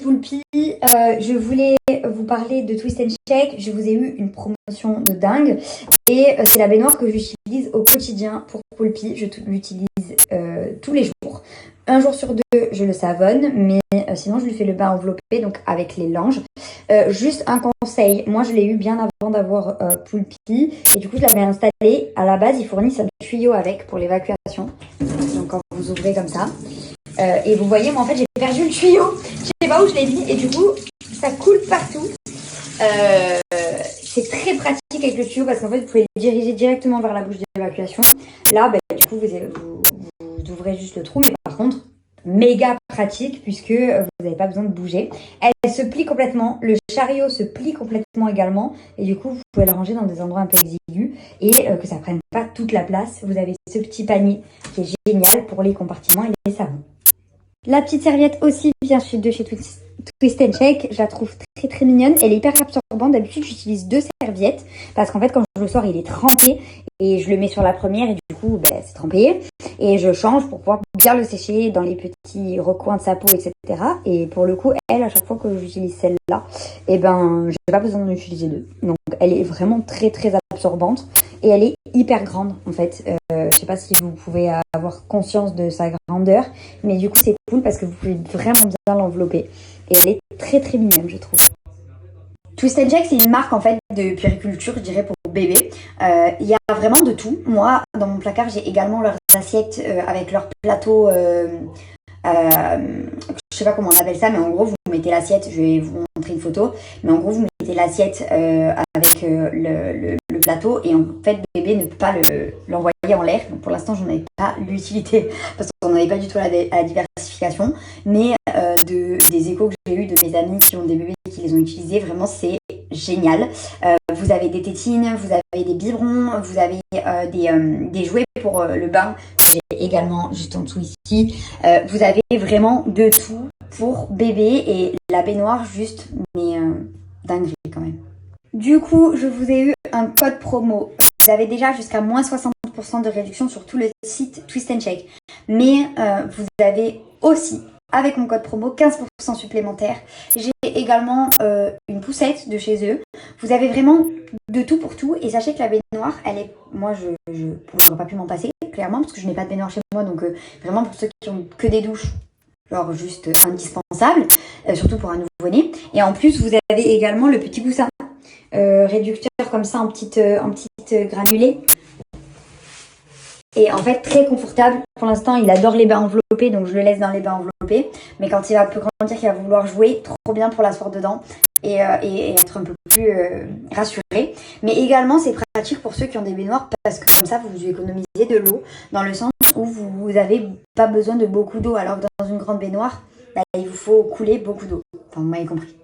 Poulpi, je voulais vous parler de Twist Shake. Je vous ai eu une promotion de dingue et c'est la baignoire que j'utilise au quotidien pour Poulpi. Je l'utilise tous les jours. Un jour sur deux, je le savonne, mais sinon je lui fais le bain enveloppé, donc avec les langes. Juste un conseil, moi je l'ai eu bien avant d'avoir Poulpi et du coup je l'avais installé. À la base, ils fournissent un tuyau avec pour l'évacuation. Donc quand vous ouvrez comme ça. Et vous voyez, moi en fait j'ai perdu le tuyau, je sais pas où je l'ai mis et du coup ça coule partout. C'est très pratique avec le tuyau parce qu'en fait vous pouvez le diriger directement vers la bouche d'évacuation. Là du coup vous ouvrez juste le trou, mais par contre méga pratique puisque vous n'avez pas besoin de bouger. Elle se plie complètement, le chariot se plie complètement également et du coup vous pouvez le ranger dans des endroits un peu exigus et que ça prenne pas toute la place. Vous avez ce petit panier qui est génial pour les compartiments et les savons. La petite serviette aussi vient de chez Twist Shake, je la trouve très très mignonne, elle est hyper absorbante. D'habitude j'utilise 2 serviettes parce qu'en fait quand je le sors il est trempé et je le mets sur la première et du coup c'est trempé et je change pour pouvoir bien le sécher dans les petits recoins de sa peau, etc. Et pour le coup elle, à chaque fois que j'utilise celle-là, et j'ai pas besoin d'en utiliser 2, donc elle est vraiment très très absorbante et elle est hyper grande en fait. Je sais pas si vous pouvez avoir conscience de sa grandeur, mais du coup c'est cool parce que vous pouvez vraiment bien l'envelopper et elle est très très mignonne, je trouve. Twist Shake, c'est une marque en fait de puériculture, je dirais, pour bébé. Il y a vraiment de tout. Moi, dans mon placard, j'ai également leurs assiettes avec leur plateau. Je sais pas comment on appelle ça, mais en gros, vous mettez l'assiette. Je vais vous montrer une photo. Mais en gros, vous mettez l'assiette avec le plateau et en fait, le bébé ne peut pas l'envoyer en l'air. Donc pour l'instant, j'en ai pas l'utilité parce qu'on n'en avait pas du tout à la diversification. Mais des échos que j'ai eu de mes amis qui ont des bébés qui les ont utilisés, vraiment c'est génial. Vous avez des tétines, vous avez des biberons, vous avez des jouets pour le bain. J'ai également juste en dessous ici. Vous avez vraiment de tout pour bébé et la baignoire juste, mais dinguerie quand même. Du coup, je vous ai eu un code promo. Vous avez déjà jusqu'à moins 60% de réduction sur tout le site Twist Shake. Mais vous avez aussi, avec mon code promo, 15% supplémentaire. J'ai également une poussette de chez eux. Vous avez vraiment de tout pour tout. Et sachez que la baignoire, moi, je n'aurais pas pu m'en passer, clairement, parce que je n'ai pas de baignoire chez moi. Donc, vraiment, pour ceux qui ont que des douches, genre juste indispensable, surtout pour un nouveau-né. Et en plus, vous avez également le petit coussin réducteur comme ça en petite granulée. Et en fait, très confortable. Pour l'instant, il adore les bains enveloppés, donc je le laisse dans les bains enveloppés. Mais quand il va plus grandir, qu'il va vouloir jouer, trop bien pour l'asseoir dedans et être un peu plus rassuré. Mais également, c'est pratique pour ceux qui ont des baignoires parce que comme ça, vous économisez de l'eau dans le sens où vous n'avez pas besoin de beaucoup d'eau. Alors que dans une grande baignoire, il vous faut couler beaucoup d'eau. Enfin, vous m'avez compris.